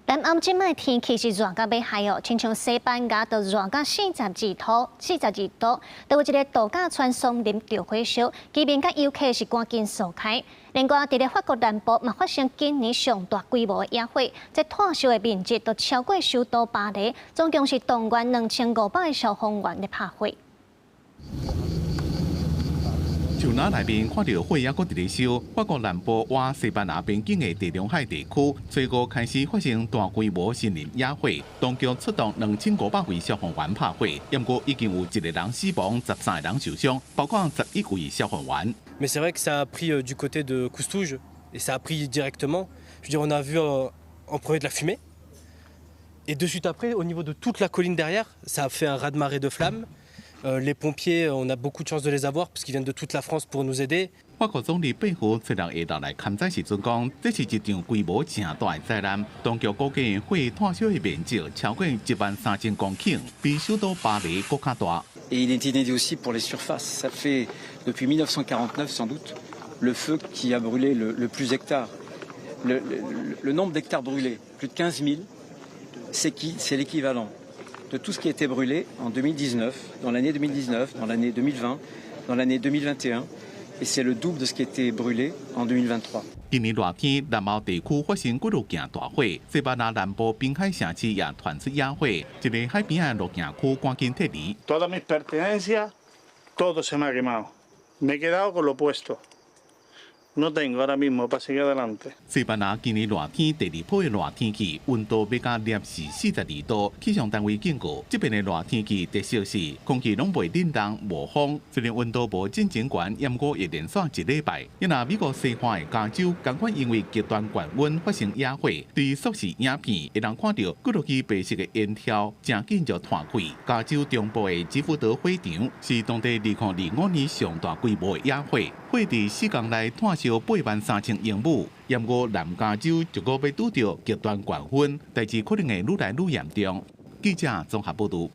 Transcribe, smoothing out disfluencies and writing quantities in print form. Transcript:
南暗即摆天气是热到要害哦，亲像西班牙都热到42度，都有一个度假村松林着火烧，居民甲游客是赶紧疏开。另外，伫咧法国南部嘛发生今年上大规模的野火，这炭烧的面积都超过首都巴黎，总共是动员2500个消防员咧拍火。 就那内面看到火还搁伫咧烧，法国南部哇西班牙边境的地中海地区，随后开始发生大规模森林野火，当局出动2500位消防员拍火，不过已经有1个人死亡，13个人受伤，包括11位消防员。Mais c'est vrai que ça a pris du côté de Coustouge et ça a pris directement. Je veux dire, on a vu en premier de la fumée et de suite après, au niveau de toute la colline derrière, ça a fait un raz-de-marée de flammes. Les pompiers, on a beaucoup de chance de les avoir parce qu'ils viennent de toute la France pour nous aider. 法国总理贝胡虽然下昼来勘灾时阵讲，这是一场规模正大的灾难。当局估计火炭烧的面积超过13000公顷，比首都巴黎更加大。Et il est inédit aussi pour les surfaces. Ça fait depuis 1949 sans doute le feu qui a brûlé le plus d'hectares. Le nombre d'hectares brûlés, plus de 15 000, c'est l'équivalent de tout ce qui a été brûlé en 2019, dans l'année 2019, dans l'année 2020, dans l'année 2021, et c'est le double de ce qui a été brûlé en 2023. 今年热天，南澳地区发生几路件大火，西班牙南部滨海城市也传出野火，一个海边的路景区赶紧撤离。Todas mis pertenencias, todo se me ha quemado. Me he quedado con lo puesto. No tengo ahora mismo para seguir adelante. 西班牙今年热天第二波的热天气，温度要到摄氏42度。气象单位警告，这边的热天气特色是空气拢袂冷冻、无风。虽然温度无真正悬，不过会连续1礼拜。因那美国西方的加州，赶快因为极端高温发生野火，对缩时影片会人看到几落支白色的烟条，正紧就炭开。加州中部的吉福德火场是当地2025年上大规模的野火，火伫4天内炭烧83000英亩。不过南加州就要拄到极端高温，代志可能会愈来愈严重。记者综合报道。